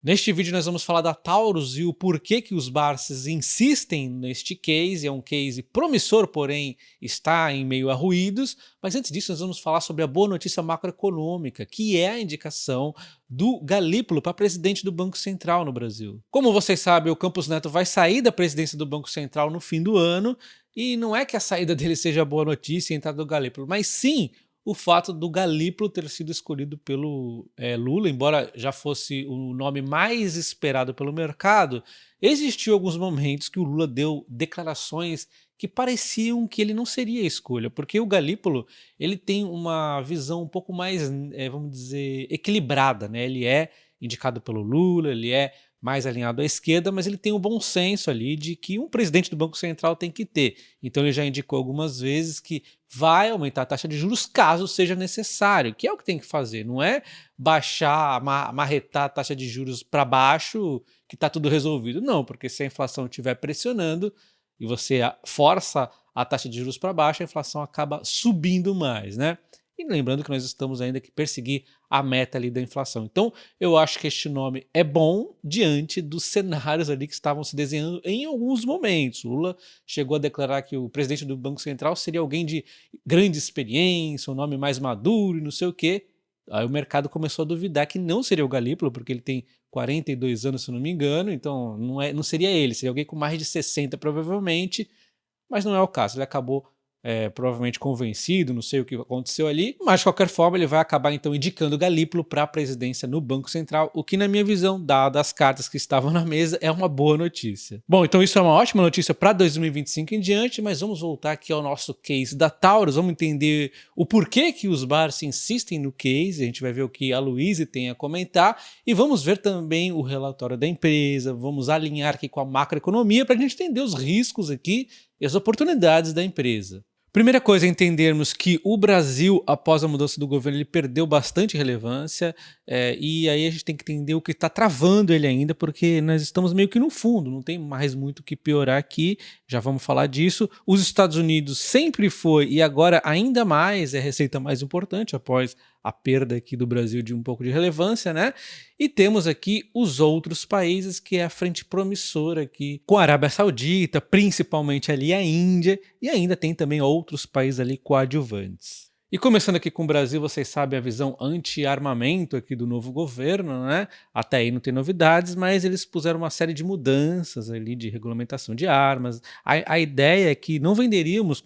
Neste vídeo nós vamos falar da Taurus e o porquê que os Barças insistem neste case. É um case promissor, porém está em meio a ruídos. Mas antes disso nós vamos falar sobre a boa notícia macroeconômica, que é a indicação do Galípolo para presidente do Banco Central no Brasil. Como vocês sabem, o Campos Neto vai sair da presidência do Banco Central no fim do ano, e não é que a saída dele seja boa notícia e a entrada do Galípolo, mas sim o fato do Galípolo ter sido escolhido pelo Lula, embora já fosse o nome mais esperado pelo mercado. Existiu alguns momentos que o Lula deu declarações que pareciam que ele não seria a escolha, porque o Galípolo ele tem uma visão um pouco mais, vamos dizer, equilibrada, né? Ele é indicado pelo Lula, ele é mais alinhado à esquerda, mas ele tem um bom senso ali de que um presidente do Banco Central tem que ter. Então ele já indicou algumas vezes que vai aumentar a taxa de juros caso seja necessário, que é o que tem que fazer, não é baixar, marretar a taxa de juros para baixo que está tudo resolvido, não, porque se a inflação estiver pressionando e você força a taxa de juros para baixo, a inflação acaba subindo mais, né? E lembrando que nós estamos ainda que perseguir a meta ali da inflação. Então eu acho que este nome é bom diante dos cenários ali que estavam se desenhando em alguns momentos. O Lula chegou a declarar que o presidente do Banco Central seria alguém de grande experiência, um nome mais maduro e não sei o quê. Aí o mercado começou a duvidar que não seria o Galípolo, porque ele tem 42 anos, se não me engano, então não seria ele, seria alguém com mais de 60 provavelmente, mas não é o caso. Ele acabou provavelmente convencido, não sei o que aconteceu ali, mas de qualquer forma ele vai acabar então indicando o Galípolo para a presidência no Banco Central, o que na minha visão, dadas as cartas que estavam na mesa, é uma boa notícia. Bom, então isso é uma ótima notícia para 2025 em diante, mas vamos voltar aqui ao nosso case da Taurus, vamos entender o porquê que os Barças insistem no case, a gente vai ver o que a Luíse tem a comentar, e vamos ver também o relatório da empresa, vamos alinhar aqui com a macroeconomia para a gente entender os riscos aqui e as oportunidades da empresa. Primeira coisa é entendermos que o Brasil, após a mudança do governo, ele perdeu bastante relevância, e aí a gente tem que entender o que está travando ele ainda, porque nós estamos meio que no fundo, não tem mais muito o que piorar aqui, já vamos falar disso. Os Estados Unidos sempre foi, e agora ainda mais, é a receita mais importante após a perda aqui do Brasil de um pouco de relevância, né? E temos aqui os outros países, que é a frente promissora aqui, com a Arábia Saudita, principalmente ali a Índia, e ainda tem também outros países ali coadjuvantes. E começando aqui com o Brasil, vocês sabem a visão anti-armamento aqui do novo governo, né? Até aí não tem novidades, mas eles puseram uma série de mudanças ali de regulamentação de armas. A ideia é que não venderíamos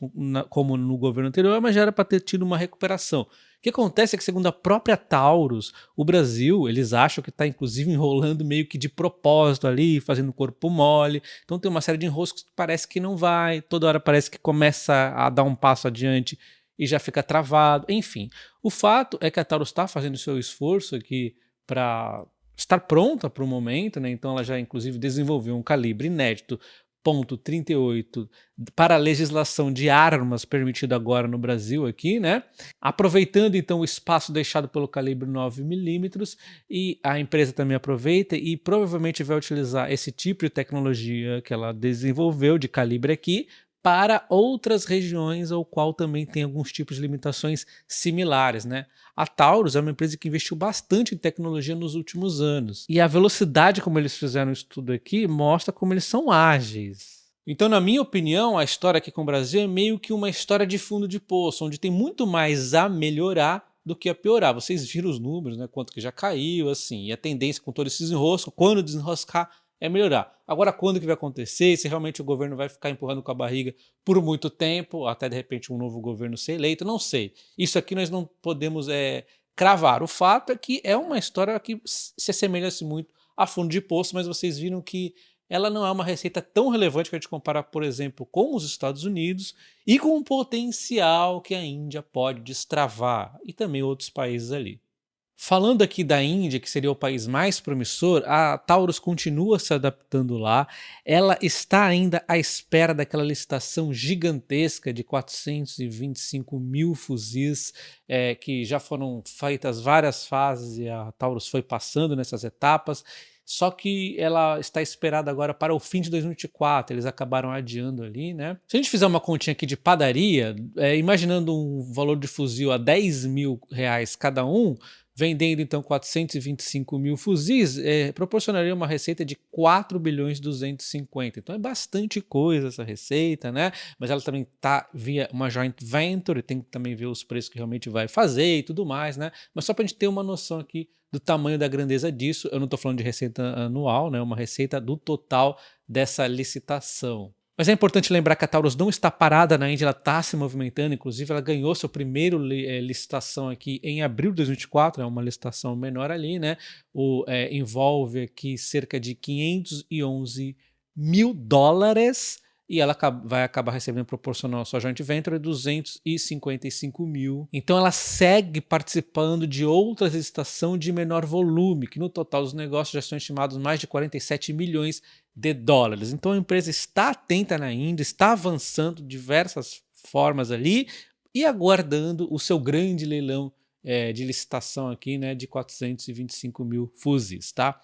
como no governo anterior, mas já era para ter tido uma recuperação. O que acontece é que, segundo a própria Taurus, o Brasil, eles acham que está inclusive enrolando meio que de propósito ali, fazendo corpo mole. Então tem uma série de enroscos que parece que não vai, toda hora parece que começa a dar um passo adiante e já fica travado, enfim. O fato é que a Taurus está fazendo o seu esforço aqui para estar pronta para o momento, né? Então ela já inclusive desenvolveu um calibre inédito .38 para a legislação de armas permitido agora no Brasil aqui, né? Aproveitando então o espaço deixado pelo calibre 9mm, e a empresa também aproveita e provavelmente vai utilizar esse tipo de tecnologia que ela desenvolveu de calibre aqui para outras regiões, ao qual também tem alguns tipos de limitações similares, né? A Taurus é uma empresa que investiu bastante em tecnologia nos últimos anos, e a velocidade como eles fizeram isso tudo aqui mostra como eles são ágeis. Então, na minha opinião, a história aqui com o Brasil é meio que uma história de fundo de poço, onde tem muito mais a melhorar do que a piorar. Vocês viram os números, né? Quanto que já caiu, assim, e a tendência com todo esse desenrosco, quando desenroscar, é melhorar. Agora, quando que vai acontecer? Se realmente o governo vai ficar empurrando com a barriga por muito tempo, até de repente um novo governo ser eleito, não sei. Isso aqui nós não podemos cravar. O fato é que é uma história que se assemelha-se muito a fundo de poço, mas vocês viram que ela não é uma receita tão relevante que a gente comparar, por exemplo, com os Estados Unidos e com o potencial que a Índia pode destravar, e também outros países ali. Falando aqui da Índia, que seria o país mais promissor, a Taurus continua se adaptando lá. Ela está ainda à espera daquela licitação gigantesca de 425 mil fuzis, que já foram feitas várias fases e a Taurus foi passando nessas etapas. Só que ela está esperada agora para o fim de 2024, eles acabaram adiando ali, né? Se a gente fizer uma continha aqui de padaria, imaginando um valor de fuzil a 10 mil reais cada um, vendendo então 425 mil fuzis, proporcionaria uma receita de 4 bilhões 250. Então é bastante coisa essa receita, né? Mas ela também está via uma joint venture, tem que também ver os preços que realmente vai fazer e tudo mais, né? Mas só para a gente ter uma noção aqui do tamanho da grandeza disso, eu não estou falando de receita anual, né? Uma receita do total dessa licitação. Mas é importante lembrar que a Taurus não está parada na Índia, ela está se movimentando, inclusive ela ganhou seu primeiro licitação aqui em abril de 2024, é uma licitação menor ali, né? Envolve aqui cerca de 511 mil dólares e ela vai acabar recebendo proporcional à sua joint venture 255 mil. Então ela segue participando de outras licitações de menor volume, que no total dos negócios já são estimados mais de 47 milhões de dólares. Então a empresa está atenta na Índia, está avançando de diversas formas ali e aguardando o seu grande leilão de licitação aqui, né, de 425 mil fuzis, tá?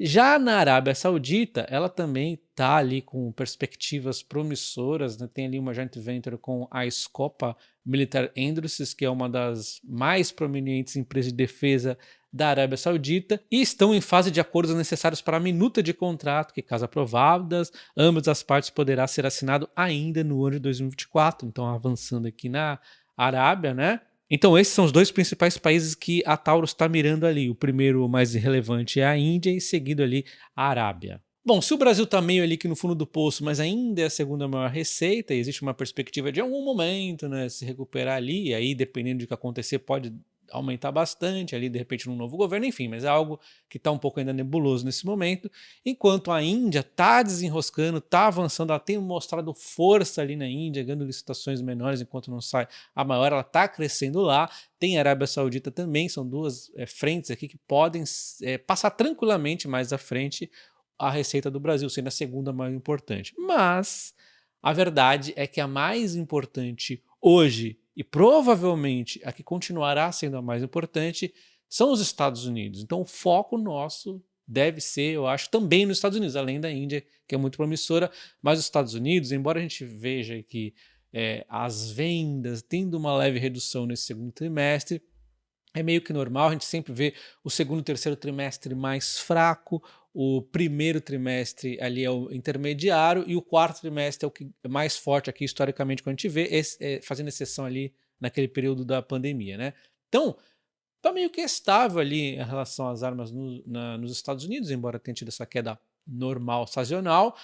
Já na Arábia Saudita, ela também está ali com perspectivas promissoras, né? Tem ali uma joint venture com a Scopa Military Industries, que é uma das mais prominentes empresas de defesa da Arábia Saudita, e estão em fase de acordos necessários para a minuta de contrato, que caso aprovadas, ambas as partes poderá ser assinado ainda no ano de 2024, então avançando aqui na Arábia, né? Então esses são os dois principais países que a Taurus está mirando ali. O primeiro, o mais relevante, é a Índia e seguido ali a Arábia. Bom, se o Brasil está meio ali que no fundo do poço, mas ainda é a segunda maior receita, e existe uma perspectiva de algum momento, né, se recuperar ali, e aí dependendo do que acontecer pode aumentar bastante ali, de repente num novo governo, enfim, mas é algo que está um pouco ainda nebuloso nesse momento, enquanto a Índia está desenroscando, está avançando, ela tem mostrado força ali na Índia, ganhando licitações menores enquanto não sai a maior, ela está crescendo lá, tem a Arábia Saudita também, são duas frentes aqui que podem passar tranquilamente mais à frente a receita do Brasil, sendo a segunda mais importante. Mas a verdade é que a mais importante hoje, e provavelmente a que continuará sendo a mais importante, são os Estados Unidos. Então o foco nosso deve ser, eu acho, também nos Estados Unidos, além da Índia, que é muito promissora, mas os Estados Unidos, embora a gente veja que as vendas tendo uma leve redução nesse segundo trimestre, é meio que normal, a gente sempre vê o segundo e terceiro trimestre mais fraco, o primeiro trimestre ali é o intermediário e o quarto trimestre é o que é mais forte aqui historicamente quando a gente vê, fazendo exceção ali naquele período da pandemia, né? Então, tá meio que estável ali em relação às armas nos Estados Unidos, embora tenha tido essa queda normal, sazonal.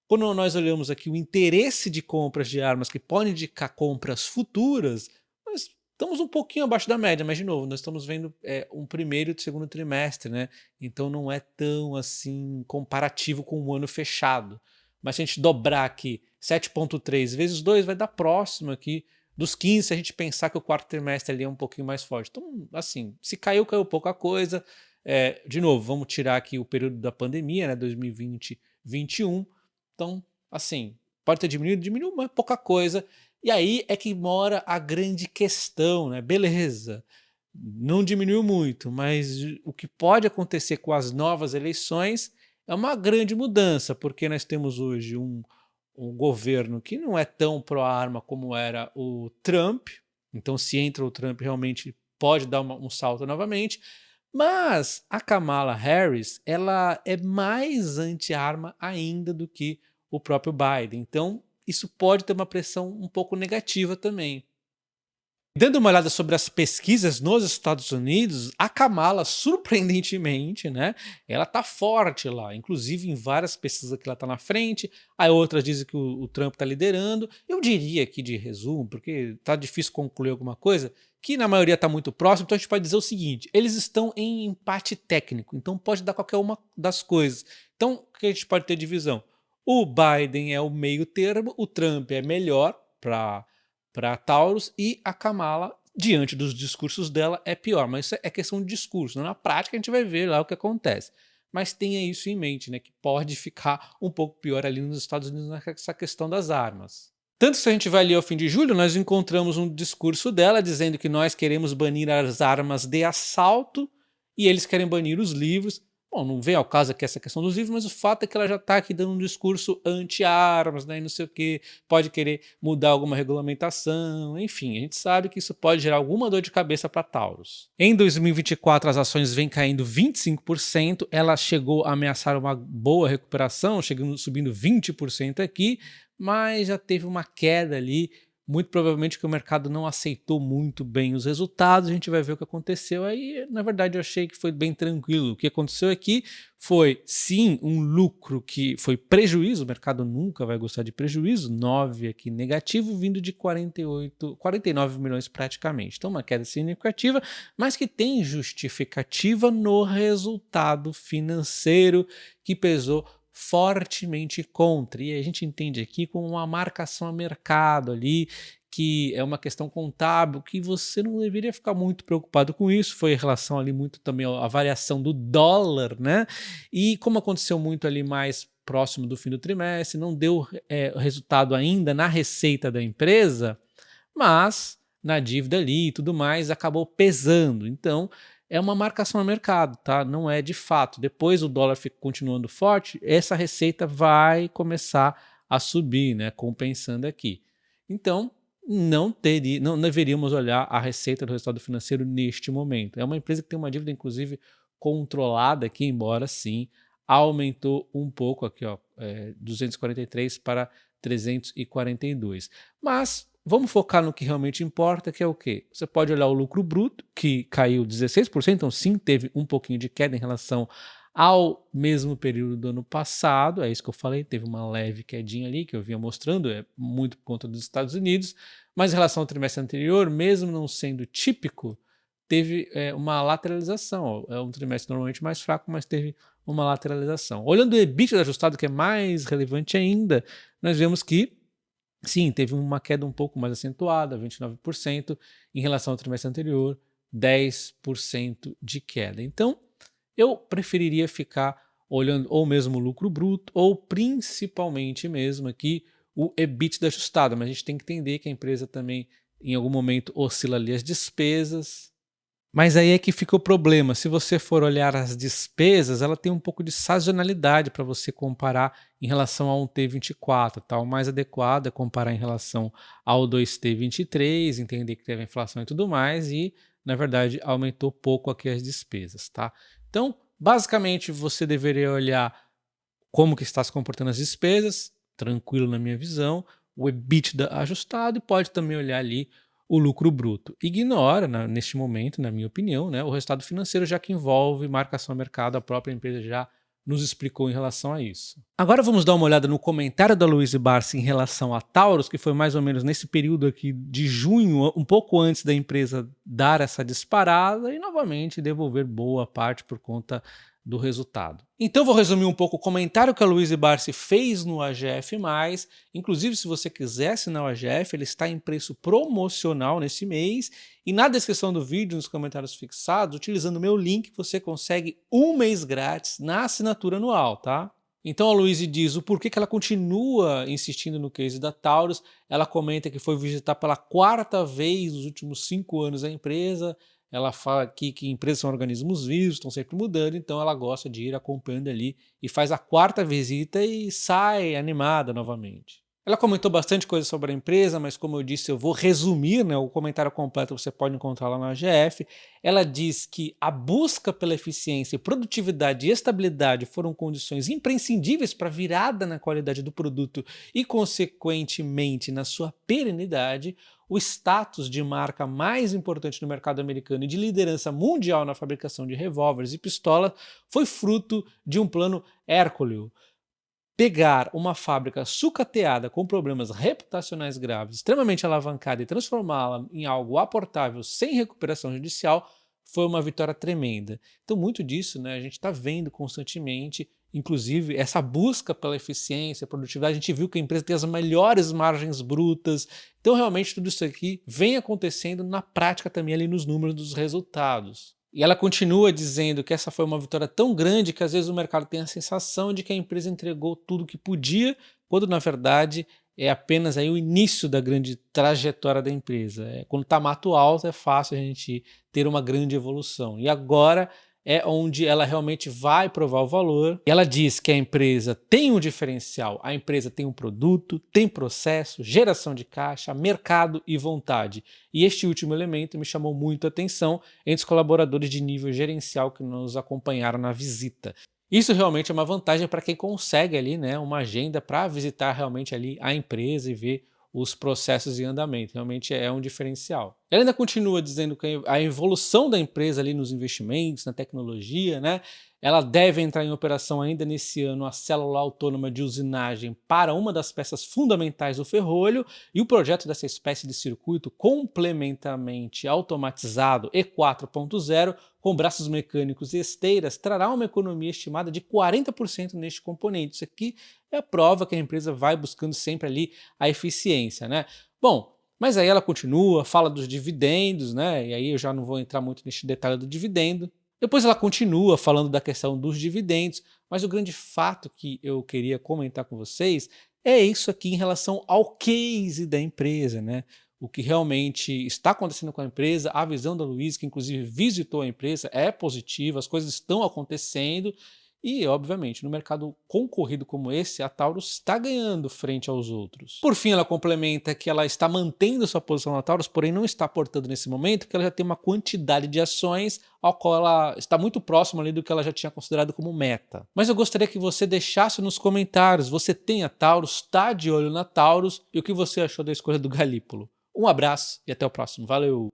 Quando nós olhamos aqui o interesse de compras de armas que pode indicar compras futuras, nós estamos um pouquinho abaixo da média, mas de novo, nós estamos vendo um primeiro e segundo trimestre, né? Então não é tão assim comparativo com o ano fechado. Mas se a gente dobrar aqui 7,3 vezes 2, vai dar próximo aqui dos 15, se a gente pensar que o quarto trimestre ali é um pouquinho mais forte. Então, assim, se caiu, caiu pouca coisa. De novo, vamos tirar aqui o período da pandemia, né? 2020, 2021. Então, assim, pode ter diminuído, diminuiu, mas pouca coisa. E aí é que mora a grande questão, né? Beleza, não diminuiu muito, mas o que pode acontecer com as novas eleições é uma grande mudança, porque nós temos hoje um governo que não é tão pró-arma como era o Trump, então se entra o Trump realmente pode dar um salto novamente, mas a Kamala Harris, ela é mais anti-arma ainda do que o próprio Biden. Então, isso pode ter uma pressão um pouco negativa também. Dando uma olhada sobre as pesquisas nos Estados Unidos, a Kamala, surpreendentemente, né, ela tá forte lá, inclusive em várias pesquisas que ela tá na frente, aí outras dizem que o Trump tá liderando. Eu diria aqui de resumo, porque tá difícil concluir alguma coisa, que na maioria tá muito próximo, então a gente pode dizer o seguinte, eles estão em empate técnico, então pode dar qualquer uma das coisas. Então, o que a gente pode ter de visão? O Biden é o meio termo, o Trump é melhor para Taurus e a Kamala, diante dos discursos dela, é pior. Mas isso é questão de discurso, né? Na prática a gente vai ver lá o que acontece. Mas tenha isso em mente, né? Que pode ficar um pouco pior ali nos Estados Unidos nessa questão das armas. Tanto se a gente vai ali ao fim de julho, nós encontramos um discurso dela dizendo que nós queremos banir as armas de assalto e eles querem banir os livros. Bom, não vem ao caso aqui essa questão dos livros, mas o fato é que ela já está aqui dando um discurso anti-armas, né, e não sei o que, pode querer mudar alguma regulamentação, enfim, a gente sabe que isso pode gerar alguma dor de cabeça para Taurus. Em 2024 as ações vêm caindo 25%, ela chegou a ameaçar uma boa recuperação, subindo 20% aqui, mas já teve uma queda ali, muito provavelmente que o mercado não aceitou muito bem os resultados, a gente vai ver o que aconteceu aí. Na verdade eu achei que foi bem tranquilo. O que aconteceu aqui foi sim um lucro que foi prejuízo, o mercado nunca vai gostar de prejuízo, 9 aqui negativo, vindo de 49 milhões praticamente. Então uma queda significativa, mas que tem justificativa no resultado financeiro que pesou fortemente contra, e a gente entende aqui como uma marcação a mercado ali, que é uma questão contábil, que você não deveria ficar muito preocupado com isso, foi em relação ali muito também à variação do dólar, né? E como aconteceu muito ali mais próximo do fim do trimestre, não deu resultado ainda na receita da empresa, mas na dívida ali e tudo mais acabou pesando. Então é uma marcação a mercado, tá? Não é de fato. Depois o dólar fica continuando forte, essa receita vai começar a subir, né? Compensando aqui. Então não deveríamos olhar a receita do resultado financeiro neste momento. É uma empresa que tem uma dívida inclusive controlada aqui, embora sim aumentou um pouco aqui, ó, 243 para 342. Mas vamos focar no que realmente importa, que é o quê? Você pode olhar o lucro bruto, que caiu 16%, então sim, teve um pouquinho de queda em relação ao mesmo período do ano passado, é isso que eu falei, teve uma leve quedinha ali, que eu vinha mostrando, é muito por conta dos Estados Unidos, mas em relação ao trimestre anterior, mesmo não sendo típico, teve uma lateralização, é um trimestre normalmente mais fraco, mas teve uma lateralização. Olhando o EBITDA ajustado, que é mais relevante ainda, nós vemos que sim, teve uma queda um pouco mais acentuada, 29%, em relação ao trimestre anterior, 10% de queda. Então, eu preferiria ficar olhando ou mesmo o lucro bruto, ou principalmente mesmo aqui o EBITDA ajustado, mas a gente tem que entender que a empresa também, em algum momento, oscila ali as despesas. Mas aí é que fica o problema, se você for olhar as despesas, ela tem um pouco de sazonalidade para você comparar em relação a um T24, tá? O mais adequado é comparar em relação ao 2T23, entender que teve a inflação e tudo mais, e na verdade aumentou pouco aqui as despesas, tá? Então, basicamente você deveria olhar como que está se comportando as despesas, tranquilo na minha visão, o EBITDA ajustado, e pode também olhar ali o lucro bruto. Ignora, neste momento, na minha opinião, né, o resultado financeiro, já que envolve marcação a mercado, a própria empresa já nos explicou em relação a isso. Agora vamos dar uma olhada no comentário da Louise Barsi em relação a Taurus, que foi mais ou menos nesse período aqui de junho, um pouco antes da empresa dar essa disparada e novamente devolver boa parte por conta do resultado. Então vou resumir um pouco o comentário que a Louise Barsi fez no AGF+, inclusive se você quiser assinar o AGF, ele está em preço promocional nesse mês, e na descrição do vídeo, nos comentários fixados, utilizando o meu link, você consegue um mês grátis na assinatura anual, tá? Então a Louise diz o porquê que ela continua insistindo no case da Taurus. Ela comenta que foi visitar pela 4ª vez nos últimos 5 anos a empresa. Ela fala aqui que empresas são organismos vivos, estão sempre mudando, então ela gosta de ir acompanhando ali e faz a 4ª visita e sai animada novamente. Ela comentou bastante coisa sobre a empresa, mas como eu disse, eu vou resumir, né, o comentário completo você pode encontrar lá na AGF. Ela diz que a busca pela eficiência, produtividade e estabilidade foram condições imprescindíveis para a virada na qualidade do produto e, consequentemente, na sua perenidade. O status de marca mais importante no mercado americano e de liderança mundial na fabricação de revólveres e pistolas foi fruto de um plano Hércules. Pegar uma fábrica sucateada com problemas reputacionais graves, extremamente alavancada, e transformá-la em algo aportável sem recuperação judicial foi uma vitória tremenda. Então muito disso, né, a gente está vendo constantemente, inclusive essa busca pela eficiência, produtividade. A gente viu que a empresa tem as melhores margens brutas, então realmente tudo isso aqui vem acontecendo na prática também ali nos números dos resultados. E ela continua dizendo que essa foi uma vitória tão grande que às vezes o mercado tem a sensação de que a empresa entregou tudo o que podia, quando na verdade é apenas aí o início da grande trajetória da empresa. Quando está mato alto é fácil a gente ter uma grande evolução. E agora é onde ela realmente vai provar o valor. E ela diz que a empresa tem um diferencial, a empresa tem um produto, tem processo, geração de caixa, mercado e vontade. E este último elemento me chamou muito a atenção entre os colaboradores de nível gerencial que nos acompanharam na visita. Isso realmente é uma vantagem para quem consegue ali, né, uma agenda para visitar realmente ali a empresa e ver os processos em andamento. Realmente é um diferencial. Ela ainda continua dizendo que a evolução da empresa ali nos investimentos, na tecnologia, né, ela deve entrar em operação ainda nesse ano a célula autônoma de usinagem para uma das peças fundamentais do ferrolho, e o projeto dessa espécie de circuito complementarmente automatizado E4.0 com braços mecânicos e esteiras trará uma economia estimada de 40% neste componente. Isso aqui é a prova que a empresa vai buscando sempre ali a eficiência, né? Bom, mas aí ela continua, fala dos dividendos, né? E aí eu já não vou entrar muito neste detalhe do dividendo. Depois ela continua falando da questão dos dividendos, mas o grande fato que eu queria comentar com vocês é isso aqui em relação ao case da empresa, né? O que realmente está acontecendo com a empresa, a visão da Luísa, que inclusive visitou a empresa, é positiva, as coisas estão acontecendo e, obviamente, no mercado concorrido como esse, a Taurus está ganhando frente aos outros. Por fim, ela complementa que ela está mantendo sua posição na Taurus, porém não está aportando nesse momento, porque ela já tem uma quantidade de ações ao qual ela está muito próxima ali do que ela já tinha considerado como meta. Mas eu gostaria que você deixasse nos comentários, você tem a Taurus, está de olho na Taurus, e o que você achou da escolha do Galípolo. Um abraço e até o próximo. Valeu!